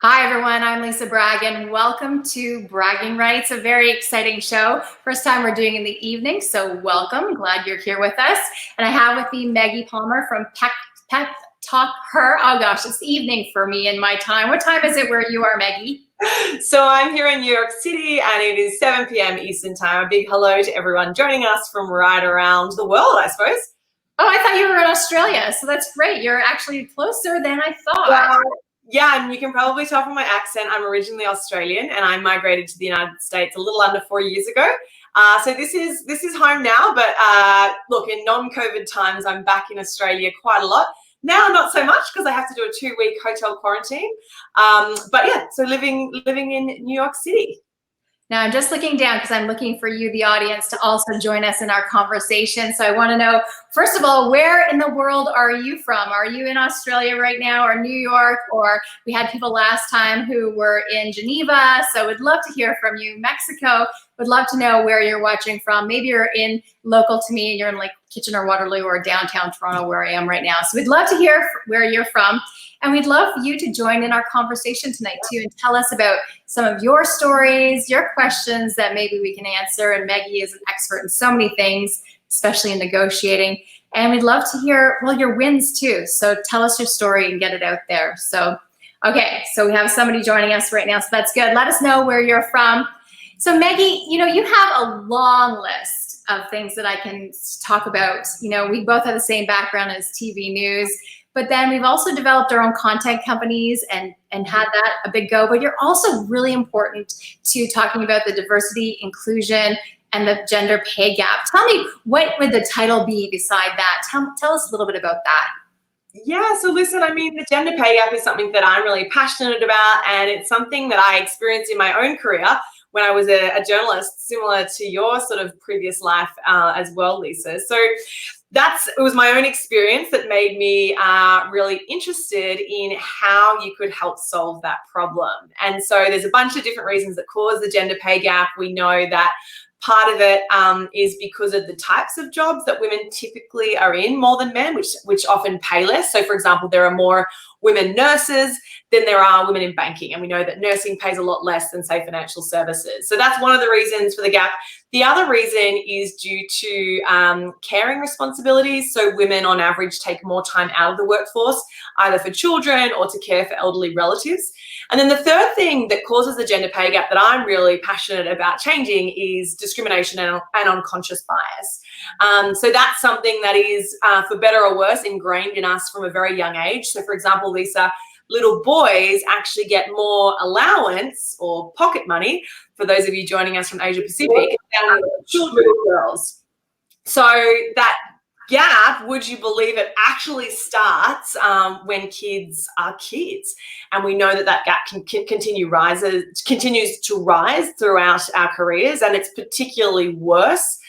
Hi, everyone. I'm Lisa Bragg, and welcome to Bragging Rights, a very exciting show. First time we're doing in the evening, so welcome. Glad you're here with us. And I have with me Meggie Palmer from Pet Talk Her. Oh gosh, it's evening for me in my time. What time is it where you are, Meggie? So I'm here in New York City and it is 7 p.m. Eastern time. A big hello to everyone joining us from right around the world, I suppose. Oh, I thought you were in Australia, so that's great. You're actually closer than I thought. Yeah, and you can probably tell from my accent, I'm originally Australian and I migrated to the United States a little under 4 years ago. So this is home now, but look, in non-COVID times, I'm back in Australia quite a lot. Now, not so much because I have to do a 2-week hotel quarantine. But yeah, so living in New York City. Now I'm just looking down because I'm looking for you, the audience, to also join us in our conversation. So I want to know, first of all, where in the world are you from? Are you in Australia right now or New York? Or we had people last time who were in Geneva. So we'd love to hear from you. Mexico, would love to know where you're watching from. Maybe you're in local to me and you're in like Kitchener-Waterloo or downtown Toronto where I am right now. So we'd love to hear where you're from. And we'd love for you to join in our conversation tonight too and tell us about some of your stories, your questions that maybe we can answer. And Meggie is an expert in so many things, especially in negotiating. And we'd love to hear, well, your wins too. So tell us your story and get it out there. So, okay, so we have somebody joining us right now, so that's good. Let us know where you're from. So Meggie, you know, you have a long list of things that I can talk about. You know, we both have the same background as TV news. But then we've also developed our own content companies and had that a big go. But you're also really important to talking about the diversity, inclusion, and the gender pay gap. Tell me, what would the title be beside that? Tell us a little bit about that. Yeah, so listen, I mean, the gender pay gap is something that I'm really passionate about, and it's something that I experienced in my own career when I was a journalist, similar to your sort of previous life as well, Lisa. So it was my own experience that made me really interested in how you could help solve that problem. And so there's a bunch of different reasons that cause the gender pay gap. We know that part of it is because of the types of jobs that women typically are in more than men, which often pay less. So, for example, there are more women nurses than there are women in banking. And we know that nursing pays a lot less than, say, financial services. So that's one of the reasons for the gap. The other reason is due to caring responsibilities. So women on average take more time out of the workforce, either for children or to care for elderly relatives. And then the third thing that causes the gender pay gap that I'm really passionate about changing is discrimination and unconscious bias. So that's something that is, for better or worse, ingrained in us from a very young age. So, for example, Lisa, little boys actually get more allowance or pocket money, for those of you joining us from Asia Pacific, than children or girls. So that gap, would you believe it, actually starts when kids are kids. And we know that gap continues to rise throughout our careers, and it's particularly worse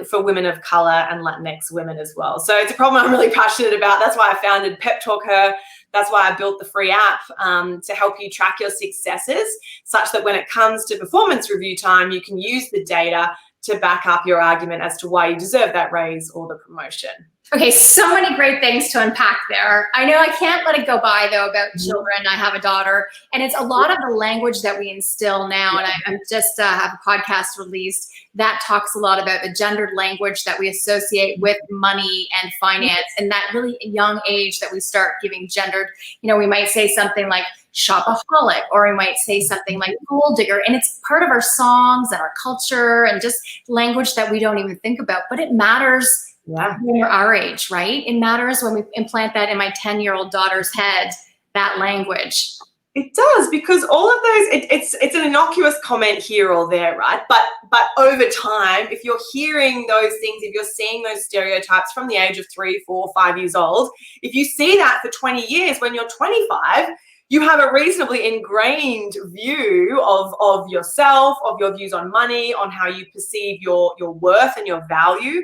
for women of color and Latinx women as well. So it's a problem I'm really passionate about. That's why I founded Pep Talk Her. That's why I built the free app to help you track your successes, such that when it comes to performance review time, you can use the data to back up your argument as to why you deserve that raise or the promotion. Okay, so many great things to unpack there. I know I can't let it go by, though, about children. I have a daughter, and it's a lot of the language that we instill now, and I'm just have a podcast released that talks a lot about the gendered language that we associate with money and finance, and that really young age that we start giving gendered, you know, we might say something like shopaholic, or we might say something like gold digger, and it's part of our songs and our culture and just language that we don't even think about, but it matters. Yeah, when we're our age, right? It matters when we implant that in my 10-year-old daughter's head, that language. It does, because all of those, it's an innocuous comment here or there, right? But over time, if you're hearing those things, if you're seeing those stereotypes from the age of 3, 4, 5 years old, if you see that for 20 years, when you're 25, you have a reasonably ingrained view of yourself, of your views on money, on how you perceive your worth and your value.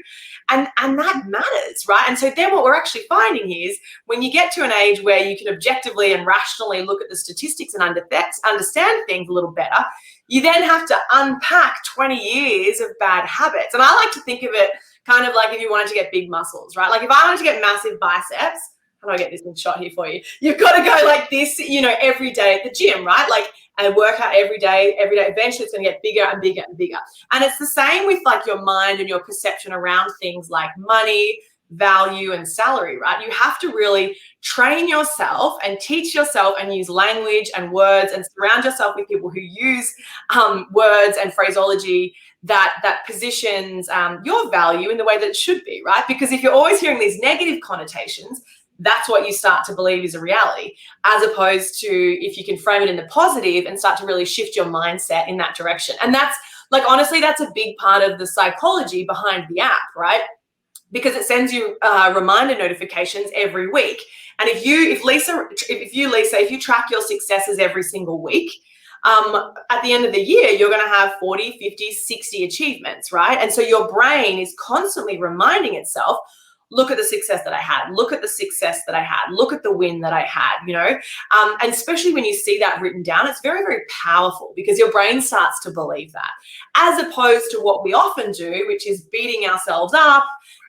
And that matters, right? And so then what we're actually finding is when you get to an age where you can objectively and rationally look at the statistics and understand things a little better, you then have to unpack 20 years of bad habits. And I like to think of it kind of like if you wanted to get big muscles, right? Like if I wanted to get massive biceps, how do I get this in shot here for you? You've got to go like this, you know, every day at the gym, right? Like, and work out every day. Eventually it's going to get bigger and bigger and bigger. And it's the same with like your mind and your perception around things like money, value, and salary, right? You have to really train yourself and teach yourself and use language and words and surround yourself with people who use words and phraseology that positions your value in the way that it should be, right? Because if you're always hearing these negative connotations, that's what you start to believe is a reality, as opposed to if you can frame it in the positive and start to really shift your mindset in that direction. And that's like, honestly, that's a big part of the psychology behind the app, right? Because it sends you reminder notifications every week. And if you track your successes every single week, at the end of the year, you're going to have 40, 50, 60 achievements, right? And so your brain is constantly reminding itself, look at the success that I had, look at the success that I had, look at the win that I had, you know? And especially when you see that written down, it's very, very powerful because your brain starts to believe that, as opposed to what we often do, which is beating ourselves up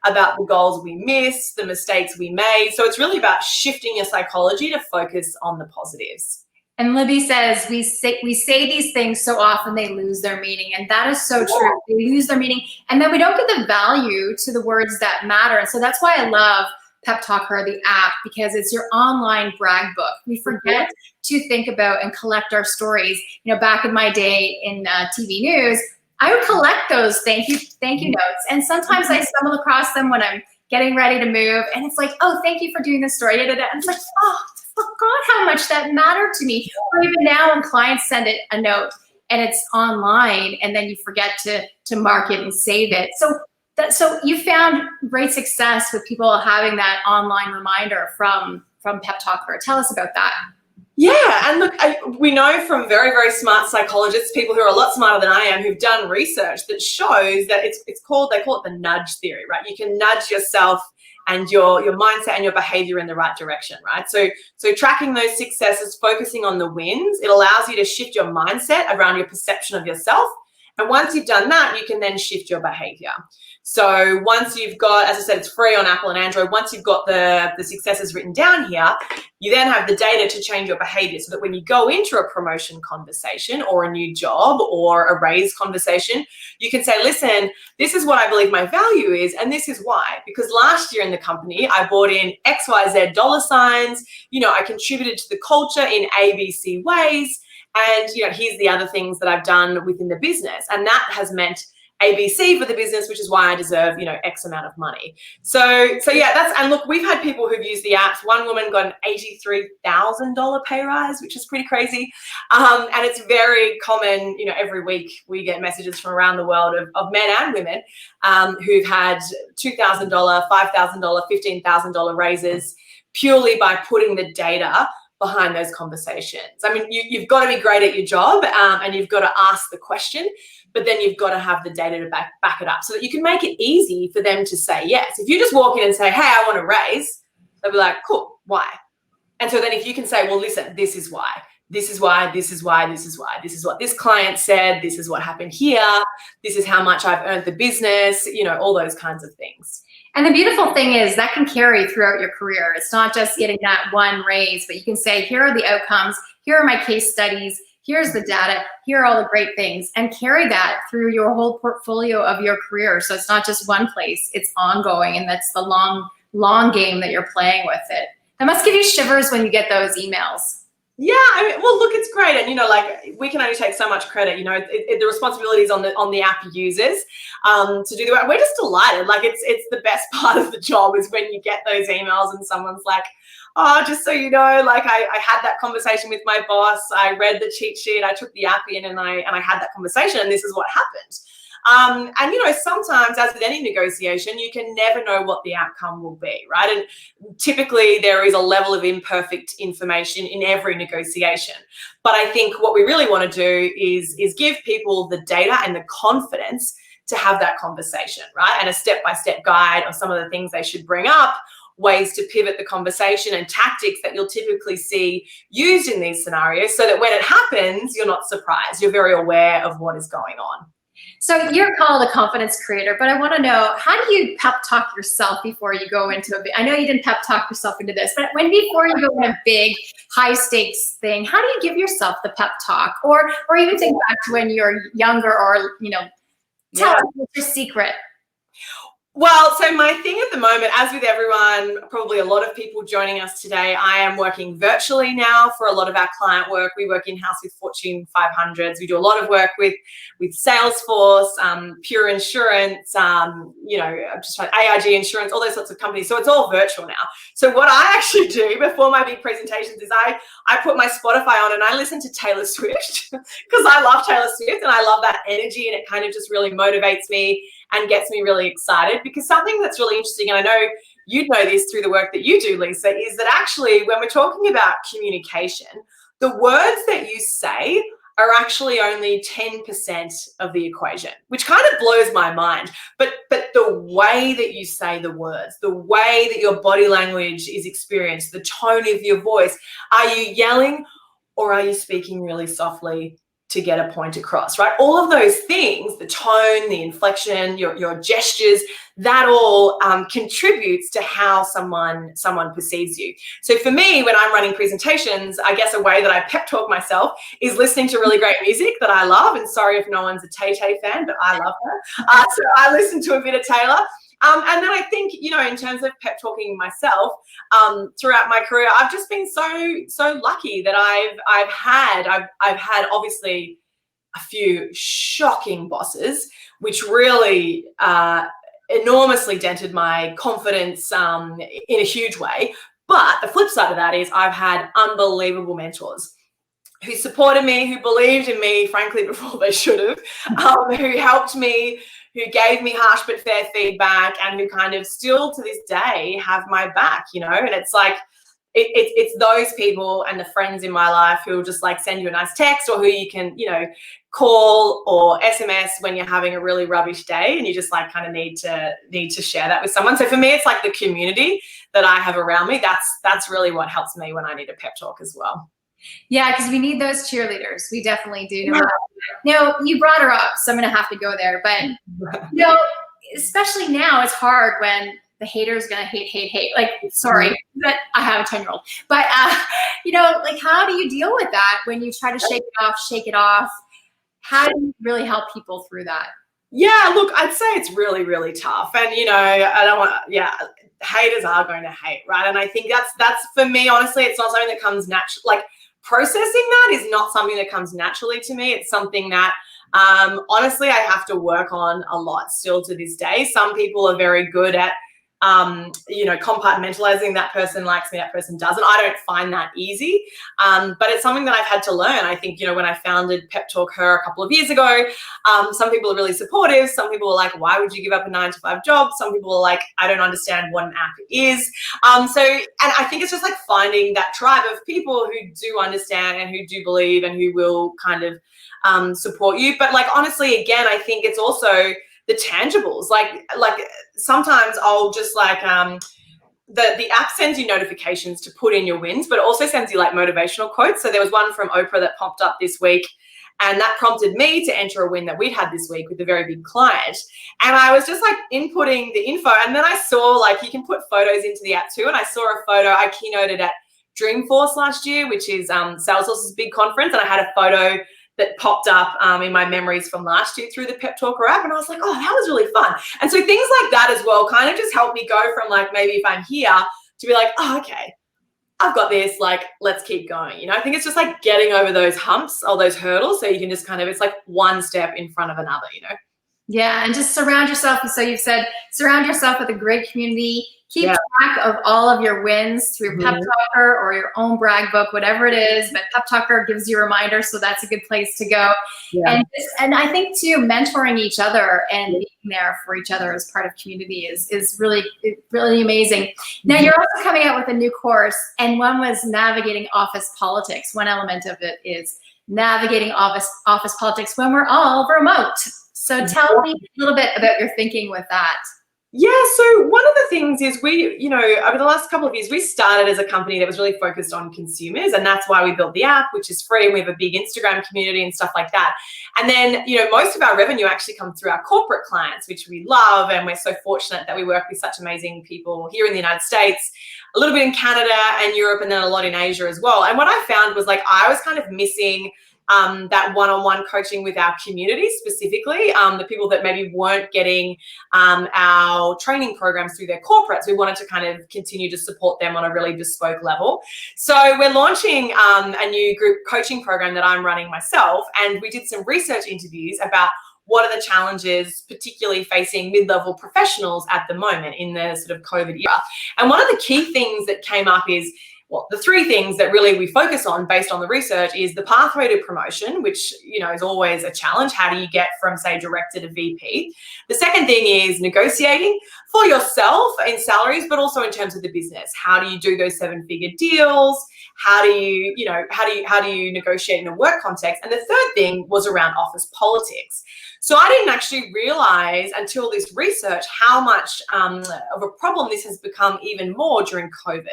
about the goals we missed, the mistakes we made. So it's really about shifting your psychology to focus on the positives. And Libby says, we say these things so often they lose their meaning. And that is so true. They lose their meaning. And then we don't get the value to the words that matter. And so that's why I love Pep Talker, the app, because it's your online brag book. We forget to think about and collect our stories. You know, back in my day in TV news, I would collect those thank you notes. And sometimes I stumble across them when I'm getting ready to move. And it's like, oh, thank you for doing this story. And it's like, oh, forgot how much that mattered to me. Or even now when clients send it a note and it's online and then you forget to mark it and save it. So you found great success with people having that online reminder from Pep Talker. Tell us about that. Yeah, and look, we know from very, very smart psychologists, people who are a lot smarter than I am, who've done research that shows that they call it the nudge theory, right? You can nudge yourself and your mindset and your behavior in the right direction, right? So tracking those successes, focusing on the wins, it allows you to shift your mindset around your perception of yourself. And once you've done that, you can then shift your behavior. So once you've got, as I said, it's free on Apple and Android. Once you've got the successes written down here, you then have the data to change your behavior so that when you go into a promotion conversation or a new job or a raise conversation, you can say, listen, this is what I believe my value is, and this is why. Because last year in the company, I brought in XYZ dollar signs. You know, I contributed to the culture in ABC ways. And, you know, here's the other things that I've done within the business. And that has meant ABC for the business, which is why I deserve, you know, X amount of money. So yeah, and look, we've had people who've used the apps. One woman got an $83,000 pay rise, which is pretty crazy. And it's very common, you know, every week we get messages from around the world of men and women who've had $2,000, $5,000, $15,000 raises purely by putting the data behind those conversations. I mean, you've got to be great at your job and you've got to ask the question, but then you've got to have the data to back it up so that you can make it easy for them to say yes. If you just walk in and say, hey, I want to raise, they'll be like, cool, why? And so then if you can say, well, listen, this is why, this is why, this is why, this is why, this is what this client said, this is what happened here, this is how much I've earned the business, you know, all those kinds of things. And the beautiful thing is that can carry throughout your career. It's not just getting that one raise, but you can say, here are the outcomes, here are my case studies, here's the data, here are all the great things, and carry that through your whole portfolio of your career. So it's not just one place, it's ongoing, and that's the long game that you're playing with it. That must give you shivers when you get those emails. Yeah, I mean, well, look, it's great, and you know, like we can only take so much credit. You know, the responsibility is on the app users to do the work. We're just delighted. Like it's the best part of the job is when you get those emails and someone's like, oh, just so you know, like I had that conversation with my boss. I read the cheat sheet. I took the app in, and I had that conversation, and this is what happened. And you know, sometimes, as with any negotiation, you can never know what the outcome will be, right? And typically there is a level of imperfect information in every negotiation. But I think what we really want to do is give people the data and the confidence to have that conversation, right? And a step-by-step guide on some of the things they should bring up, ways to pivot the conversation, and tactics that you'll typically see used in these scenarios so that when it happens, you're not surprised. You're very aware of what is going on. So you're called a confidence creator, but I want to know, how do you pep talk yourself before you go into a big, I know you didn't pep talk yourself into this, but before you go in a big high stakes thing, how do you give yourself the pep talk? Or even think back to when you're younger, or, tell us what's your secret. Well, so my thing at the moment, as with everyone, probably a lot of people joining us today, I am working virtually now for a lot of our client work. We work in-house with Fortune 500s. We do a lot of work with Salesforce, Pure Insurance, just like AIG Insurance, all those sorts of companies. So it's all virtual now. So what I actually do before my big presentations is I put my Spotify on and I listen to Taylor Swift because I love Taylor Swift and I love that energy, and it kind of just really motivates me and gets me really excited. Because something that's really interesting, and I know you know this through the work that you do, Lisa, is that actually when we're talking about communication, the words that you say are actually only 10% of the equation, which kind of blows my mind. But the way that you say the words, the way that your body language is experienced, the tone of your voice, are you yelling or are you speaking really softly to get a point across, right? All of those things, the tone, the inflection, your gestures, that all contributes to how someone perceives you. So for me, when I'm running presentations, I guess a way that I pep talk myself is listening to really great music that I love. And sorry if no one's a Tay-Tay fan, but I love her. So I listen to a bit of Taylor. And then I think, in terms of pep talking myself, throughout my career, I've just been so lucky that I've had obviously a few shocking bosses, which really enormously dented my confidence in a huge way. But the flip side of that is I've had unbelievable mentors who supported me, who believed in me, frankly, before they should have, who helped me, who gave me harsh but fair feedback, and who kind of still to this day have my back, and it's like, it's those people and the friends in my life who will just like send you a nice text, or who you can, call or SMS when you're having a really rubbish day and you just like kind of need to share that with someone. So for me, it's like the community that I have around me. That's really what helps me when I need a pep talk as well. Yeah, because we need those cheerleaders. We definitely do. Yeah. You brought her up, so I'm going to have to go there. But, especially now, it's hard when the hater's going to hate. Like, sorry, but I have a 10-year-old. But, like, how do you deal with that when you try to shake it off? How do you really help people through that? Yeah, look, I'd say it's really, really tough. And, haters are going to hate, right? And I think that's for me, honestly, it's not something that comes natural. Like, processing that is not something that comes naturally to me. It's something that, honestly, I have to work on a lot still to this day. Some people are very good at, compartmentalizing, that person likes me, that person doesn't. I don't find that easy, but it's something that I've had to learn. I think, when I founded Pep Talk Her a couple of years ago, some people are really supportive. Some people are like, why would you give up a 9-to-5 job? Some people are like, I don't understand what an app is. And I think it's just like finding that tribe of people who do understand and who do believe and who will kind of support you. But like, honestly, again, I think it's also the tangibles. Like sometimes I'll just like, the app sends you notifications to put in your wins, but it also sends you like motivational quotes. So there was one from Oprah that popped up this week, and that prompted me to enter a win that we'd had this week with a very big client. And I was just like inputting the info, and then I saw like you can put photos into the app too. And I saw a photo. I keynoted at Dreamforce last year, which is Salesforce's big conference, and I had a photo that popped up in my memories from last year through the Pep Talker app. And I was like, oh, that was really fun. And so things like that as well kind of just help me go from like, maybe if I'm here, to be like, oh, okay, I've got this, like, let's keep going. I think it's just like getting over those humps or those hurdles, so you can just kind of, it's like one step in front of another, Yeah, and just surround yourself. So you've said, surround yourself with a great community. Keep track of all of your wins through Pep Talker or your own Bragg book, whatever it is. But Pep Talker gives you a reminder, so that's a good place to go. Yeah. And I think too, mentoring each other and being there for each other as part of community is really, really amazing. Now you're also coming out with a new course, and one was navigating office politics. One element of it is navigating office politics when we're all remote. So tell me a little bit about your thinking with that. Yeah, so one of the things is over the last couple of years, we started as a company that was really focused on consumers, and that's why we built the app, which is free, and we have a big Instagram community and stuff like that. And then, most of our revenue actually comes through our corporate clients, which we love, and we're so fortunate that we work with such amazing people here in the United States, a little bit in Canada and Europe, and then a lot in Asia as well. And what I found was I was kind of missing that one-on-one coaching with our community, specifically the people that maybe weren't getting our training programs through their corporates. We wanted to kind of continue to support them on a really bespoke level. So we're launching a new group coaching program that I'm running myself, and we did some research interviews about what are the challenges particularly facing mid-level professionals at the moment in the sort of COVID era. And one of the key things that came up is, well, the three things that really we focus on based on the research is the pathway to promotion, which, is always a challenge. How do you get from, say, director to VP? The second thing is negotiating for yourself in salaries, but also in terms of the business. How do you do those seven-figure deals? How do you negotiate in a work context? And the third thing was around office politics. So I didn't actually realize until this research how much of a problem this has become even more during COVID.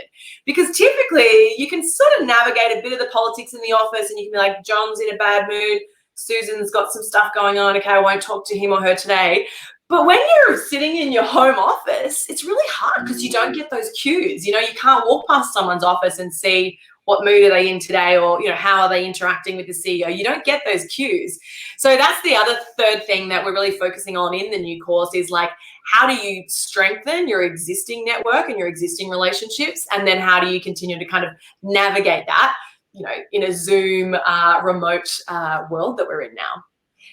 Because typically you can sort of navigate a bit of the politics in the office, and you can be like, John's in a bad mood, Susan's got some stuff going on, okay, I won't talk to him or her today. But when you're sitting in your home office, it's really hard because you don't get those cues. You can't walk past someone's office and see what mood are they in today, or how are they interacting with the CEO. You don't get those cues. So that's the other third thing that we're really focusing on in the new course is how do you strengthen your existing network and your existing relationships, and then how do you continue to kind of navigate that in a Zoom remote world that we're in now.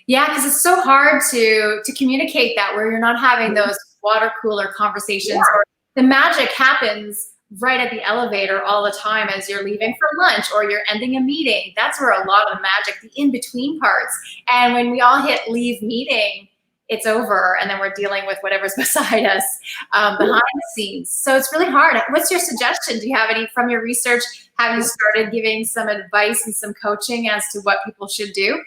Yeah, because it's so hard to communicate that where you're not having those water cooler conversations. Yeah. Or the magic happens right at the elevator all the time as you're leaving for lunch or you're ending a meeting. That's where a lot of the magic, the in-between parts. And when we all hit leave meeting, it's over, and then we're dealing with whatever's beside us behind the scenes. So it's really hard. What's your suggestion? Do you have any from your research? Have you started giving some advice and some coaching as to what people should do?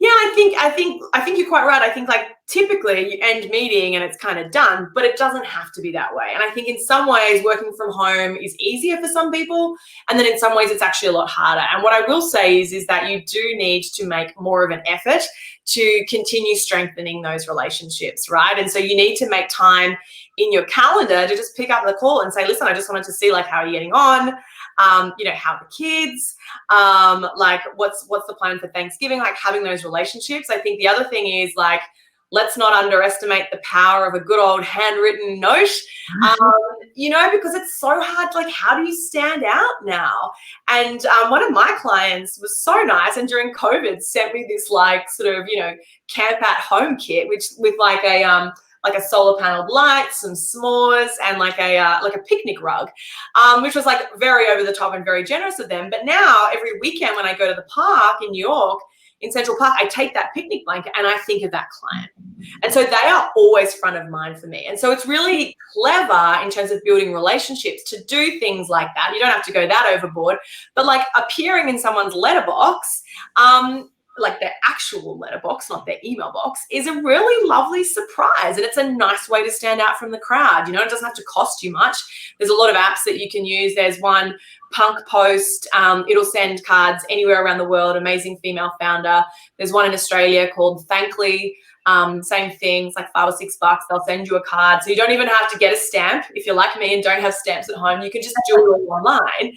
Yeah, I think you're quite right. I think typically you end meeting and it's kind of done, but it doesn't have to be that way. And I think in some ways working from home is easier for some people, and then in some ways it's actually a lot harder. And what I will say is that you do need to make more of an effort to continue strengthening those relationships, right? And so you need to make time in your calendar to just pick up the call and say, listen, I just wanted to see how are you getting on? How are the kids? What's the plan for Thanksgiving? Having those relationships. I think the other thing is let's not underestimate the power of a good old handwritten note, because it's so hard. How do you stand out now? And one of my clients was so nice, and during COVID sent me this camp at home kit, which with a solar paneled light, some s'mores, and a picnic rug, which was very over the top and very generous of them. But now every weekend when I go to the park in New York, in Central Park, I take that picnic blanket and I think of that client. And so they are always front of mind for me. And so it's really clever in terms of building relationships to do things like that. You don't have to go that overboard, but appearing in someone's letterbox, their actual letterbox, not their email box, is a really lovely surprise. And it's a nice way to stand out from the crowd. It doesn't have to cost you much. There's a lot of apps that you can use. There's one, Punk Post. It'll send cards anywhere around the world. Amazing female founder. There's one in Australia called Thankly. Same thing, it's $5 or $6. They'll send you a card. So you don't even have to get a stamp. If you're like me and don't have stamps at home, you can just do it all online.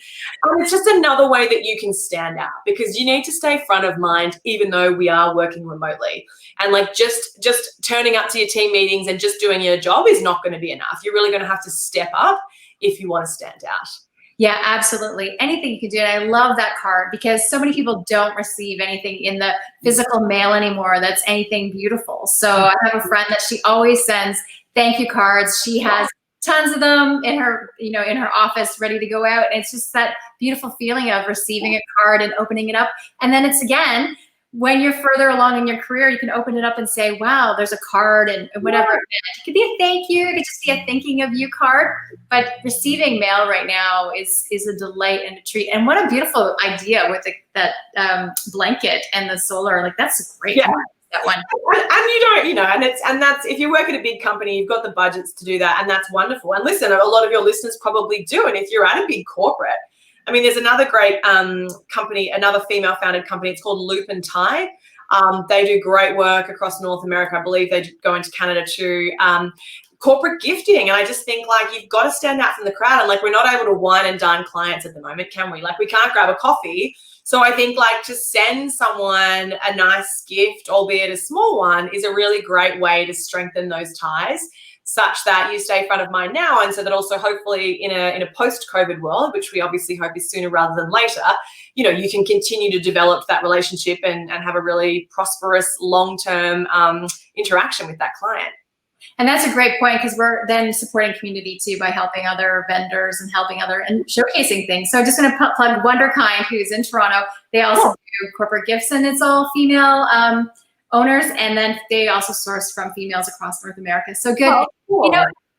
It's just another way that you can stand out, because you need to stay front of mind, even though we are working remotely. And just turning up to your team meetings and just doing your job is not going to be enough. You're really going to have to step up if you want to stand out. Yeah, absolutely. Anything you can do. And I love that card, because so many people don't receive anything in the physical mail anymore that's anything beautiful. So I have a friend that she always sends thank you cards. She has tons of them in her, in her office ready to go out. And it's just that beautiful feeling of receiving a card and opening it up. And then it's, again, when you're further along in your career, you can open it up and say, wow, there's a card and whatever. Yeah. It could be a thank you. It could just be a thinking of you card. But receiving mail right now is a delight and a treat. And what a beautiful idea with that blanket and the solar. That's a great one. that one. And you don't, and that's, if you work at a big company, you've got the budgets to do that, and that's wonderful. And listen, a lot of your listeners probably do. And if you're at a big corporate, I mean, there's another great company, another female founded company. It's called Loop and Tie. They do great work across North America. I believe they go into Canada too. Corporate gifting. And I just think, like, you've got to stand out from the crowd. And like, we're not able to wine and dine clients at the moment, can we? Like, we can't grab a coffee. So I think, like, to send someone a nice gift, albeit a small one, is a really great way to strengthen those ties, such that you stay front of mind now, and so that also hopefully in a post-COVID world, which we obviously hope is sooner rather than later, you can continue to develop that relationship and have a really prosperous long-term interaction with that client. And that's a great point, because we're then supporting community too by helping other vendors and helping other and showcasing things. So I'm just going to plug Wonderkind, who's in Toronto. They also do corporate gifts, and it's all female owners, and then they also source from females across North America. So good. Oh, cool.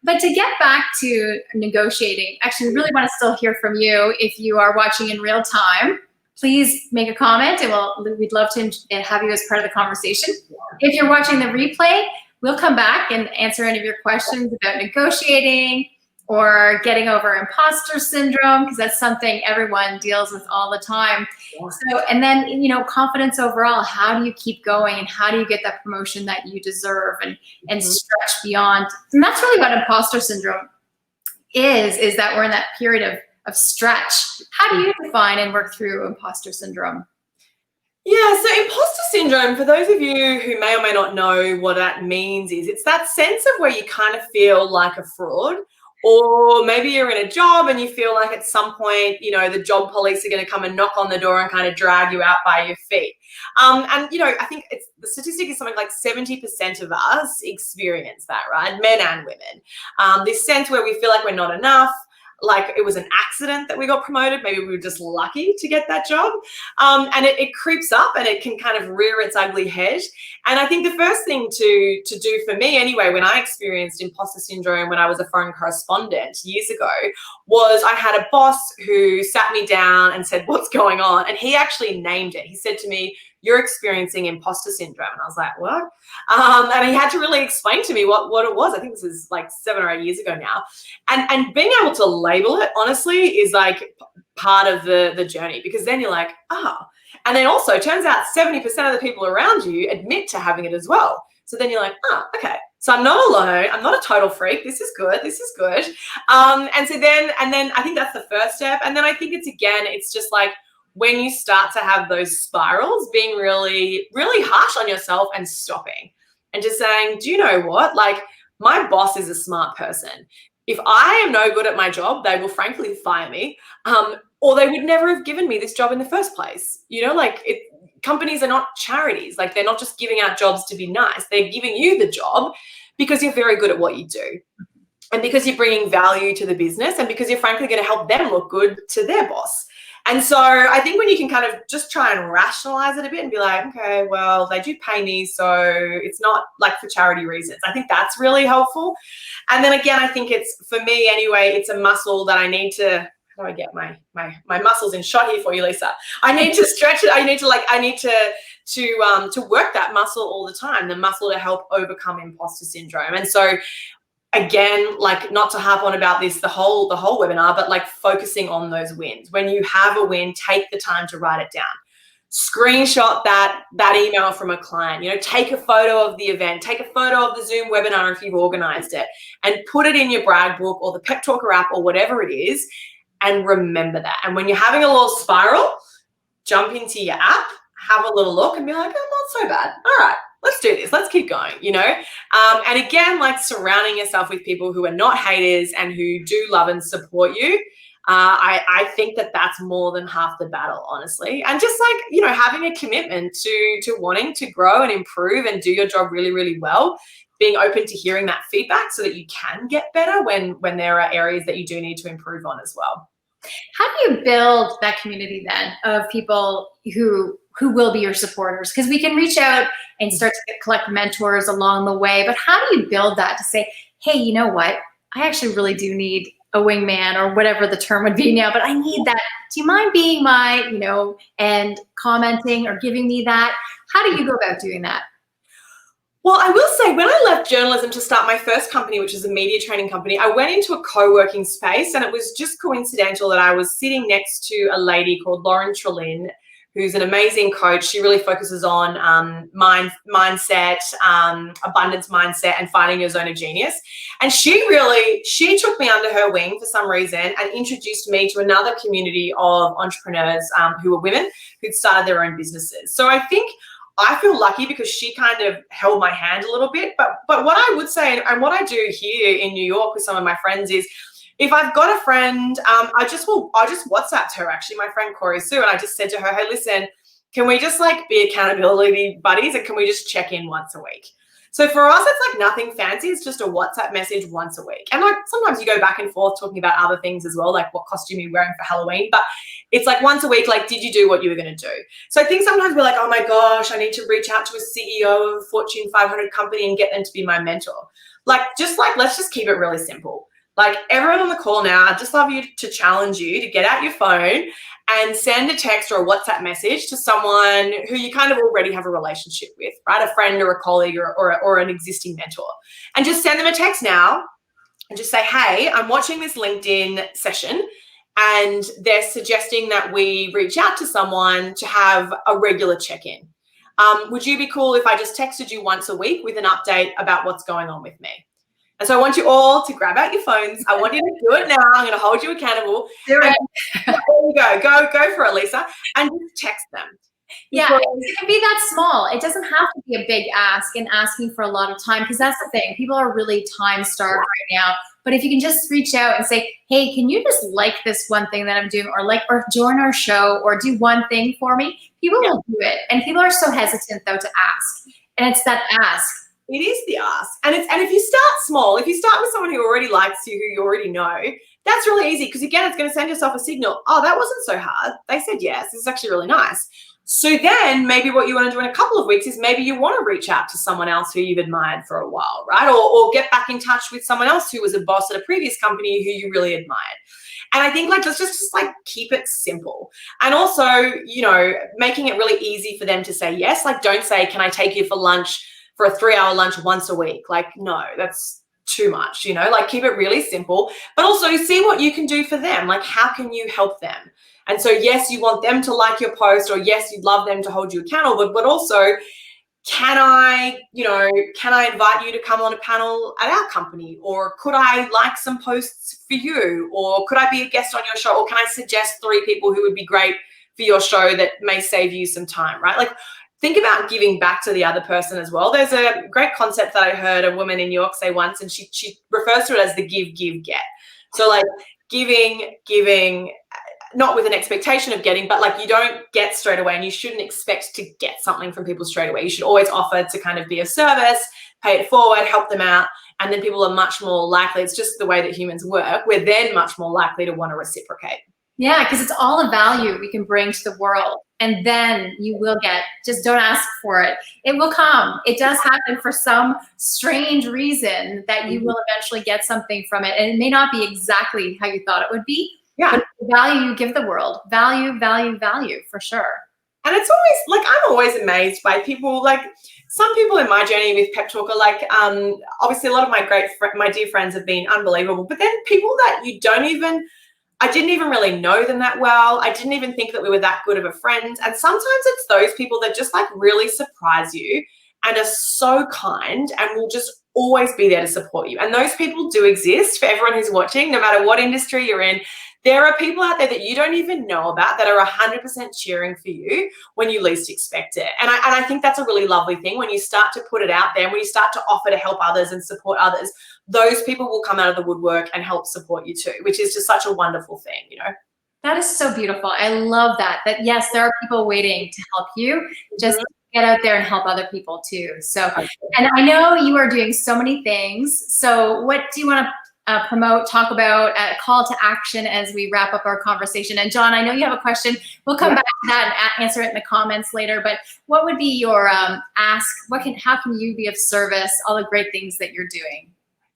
But to get back to negotiating, actually, we really want to still hear from you. If you are watching in real time, please make a comment, and we'd love to have you as part of the conversation. If you're watching the replay, we'll come back and answer any of your questions about negotiating or getting over imposter syndrome, because that's something everyone deals with all the time. So, and then, confidence overall. How do you keep going, and how do you get that promotion that you deserve and stretch beyond? And that's really what imposter syndrome is that we're in that period of stretch. How do you define and work through imposter syndrome? Yeah, so imposter syndrome, for those of you who may or may not know what that means, is it's that sense of where you kind of feel like a fraud, or maybe you're in a job and you feel like at some point, the job police are going to come and knock on the door and kind of drag you out by your feet. And, I think the statistic is something like 70% of us experience that, right? Men and women. This sense where we feel like we're not enough, like it was an accident that we got promoted. Maybe we were just lucky to get that job. And it creeps up, and it can kind of rear its ugly head. And I think the first thing to do for me anyway, when I experienced imposter syndrome when I was a foreign correspondent years ago, was I had a boss who sat me down and said, "What's going on?" And he actually named it. He said to me, "You're experiencing imposter syndrome." And I was like, "What?" And he had to really explain to me what it was. I think this is like 7 or 8 years ago now. And being able to label it, honestly, is like part of the journey, because then you're like, oh. And then also, it turns out 70% of the people around you admit to having it as well. So then you're like, oh, okay. So I'm not alone. I'm not a total freak. This is good. This is good. And then I think that's the first step. And then I think it's just like, when you start to have those spirals, being really, really harsh on yourself and stopping and just saying, do you know what? Like, my boss is a smart person. If I am no good at my job, they will frankly fire me, or they would never have given me this job in the first place. Companies are not charities. Like, they're not just giving out jobs to be nice. They're giving you the job because you're very good at what you do, and because you're bringing value to the business, and because you're frankly going to help them look good to their boss. And so I think when you can kind of just try and rationalize it a bit and be like, okay, well, they do pay me, so it's not like for charity reasons. I think that's really helpful. And then again, I think it's, for me anyway, it's a muscle that I need to, how do I get my muscles in shot here for you, Lisa? I need to stretch it. I need to work that muscle all the time, the muscle to help overcome imposter syndrome. And so again, like, not to harp on about this the whole webinar, but like focusing on those wins. When you have a win, take the time to write it down. Screenshot that email from a client, take a photo of the event, take a photo of the Zoom webinar if you've organized it, and put it in your Bragg book or the Pep Talker app or whatever it is, and remember that. And when you're having a little spiral, jump into your app, have a little look and be like, oh, not so bad. All right, let's do this. Let's keep going, And again, like, surrounding yourself with people who are not haters and who do love and support you. I think that's more than half the battle, honestly. And just like, having a commitment to wanting to grow and improve and do your job really, really well, being open to hearing that feedback so that you can get better when there are areas that you do need to improve on as well. How do you build that community then of people who will be your supporters? Because we can reach out and start to collect mentors along the way, but how do you build that to say, hey, you know what? I actually really do need a wingman, or whatever the term would be now, but I need that. Do you mind being my, and commenting or giving me that? How do you go about doing that? Well, I will say when I left journalism to start my first company, which is a media training company, I went into a co-working space, and it was just coincidental that I was sitting next to a lady called Lauren Trelin, who's an amazing coach. She really focuses on mindset, abundance mindset, and finding your zone of genius. And she took me under her wing for some reason and introduced me to another community of entrepreneurs who were women who'd started their own businesses. So I think I feel lucky because she kind of held my hand a little bit. But what I would say, and what I do here in New York with some of my friends is, if I've got a friend, I just WhatsApped her, actually, my friend Corey Sue, and I just said to her, hey, listen, can we just like be accountability buddies, and can we just check in once a week? So for us, it's like nothing fancy. It's just a WhatsApp message once a week. And like sometimes you go back and forth talking about other things as well, like what costume you're wearing for Halloween. But it's like once a week, like, did you do what you were going to do? So I think sometimes we're like, oh my gosh, I need to reach out to a CEO of a Fortune 500 company and get them to be my mentor. Let's just keep it really simple. Like everyone on the call now, I'd just love you to challenge you to get out your phone and send a text or a WhatsApp message to someone who you kind of already have a relationship with, right? A friend or a colleague or an existing mentor. And just send them a text now and just say, hey, I'm watching this LinkedIn session and they're suggesting that we reach out to someone to have a regular check-in. Would you be cool if I just texted you once a week with an update about what's going on with me? And so I want you all to grab out your phones. I want you to do it now. I'm going to hold you accountable. Do it. There you go. Go for it, Lisa. And just text them. Yeah, it can be that small. It doesn't have to be a big ask and asking for a lot of time, because that's the thing. People are really time starved right now. But if you can just reach out and say, hey, can you just like this one thing that I'm doing, or join our show, or do one thing for me, people will do it. And people are so hesitant though to ask. And it's that ask. It is the ask. And if you start small, if you start with someone who already likes you, who you already know, that's really easy, because again, it's going to send yourself a signal. Oh, that wasn't so hard. They said yes. This is actually really nice. So then maybe what you want to do in a couple of weeks is maybe you want to reach out to someone else who you've admired for a while, right? Or get back in touch with someone else who was a boss at a previous company who you really admired. And I think like let's just like keep it simple. And also, making it really easy for them to say yes. Like don't say, can I take you for lunch, for a 3-hour lunch once a week? Like, no, that's too much, like keep it really simple, but also see what you can do for them. Like, how can you help them? And so, yes, you want them to like your post, or yes, you'd love them to hold you accountable, but also, can I invite you to come on a panel at our company? Or could I like some posts for you? Or could I be a guest on your show? Or can I suggest 3 people who would be great for your show that may save you some time, right? Like, think about giving back to the other person as well. There's a great concept that I heard a woman in New York say once, and she refers to it as the give, give, get. So like giving, not with an expectation of getting, but like you don't get straight away, and you shouldn't expect to get something from people straight away. You should always offer to kind of be of service, pay it forward, help them out, and then people are much more likely, it's just the way that humans work, we're then much more likely to want to reciprocate. Yeah, because it's all a value we can bring to the world. And then you will get, just don't ask for it. It will come. It does happen for some strange reason that you will eventually get something from it. And it may not be exactly how you thought it would be. Yeah. But the value you give the world, value, for sure. And it's always like, I'm always amazed by people, like some people in my journey with Pep Talk are like, obviously a lot of my dear friends have been unbelievable, but then people that I didn't even really know them that well. I didn't even think that we were that good of a friend. And sometimes it's those people that just like really surprise you and are so kind and will just always be there to support you. And those people do exist for everyone who's watching, no matter what industry you're in. There are people out there that you don't even know about that are 100% cheering for you when you least expect it. And I think that's a really lovely thing when you start to put it out there, when you start to offer to help others and support others, those people will come out of the woodwork and help support you too, which is just such a wonderful thing, That is so beautiful. I love that yes, there are people waiting to help you. Just get out there and help other people too. So, and I know you are doing so many things. So what do you want to promote, talk about, a call to action as we wrap up our conversation? And John, I know you have a question. We'll come back to that and answer it in the comments later. But what would be your ask? How can you be of service? All the great things that you're doing.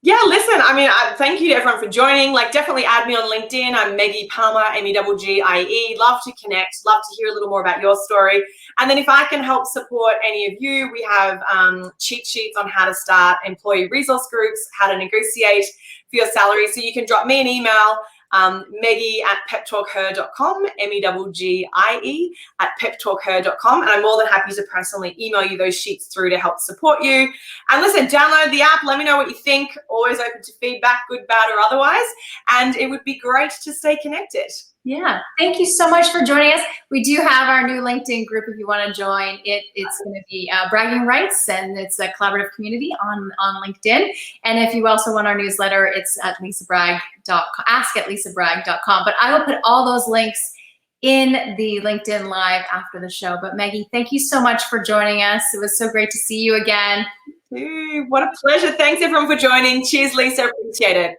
Yeah, listen, I mean, thank you to everyone for joining. Like, definitely add me on LinkedIn. I'm Meggie Palmer, Meggie. Love to connect, love to hear a little more about your story. And then if I can help support any of you, we have cheat sheets on how to start employee resource groups, how to negotiate for your salary. So you can drop me an email, Meggie@peptalkher.com, Meggie @peptalkher.com, and I'm more than happy to personally email you those sheets through to help support you. And listen, download the app, let me know what you think. Always open to feedback, good, bad, or otherwise, and it would be great to stay connected. Yeah, thank you so much for joining us. We do have our new LinkedIn group if you want to join. It's going to be Bragging Rights, and it's a collaborative community on LinkedIn. And if you also want our newsletter, it's at lisabragg.com, ask@lisabragg.com. But I will put all those links in the LinkedIn Live after the show. But Meggie, thank you so much for joining us. It was so great to see you again. What a pleasure. Thanks everyone for joining. Cheers, Lisa. Appreciate it.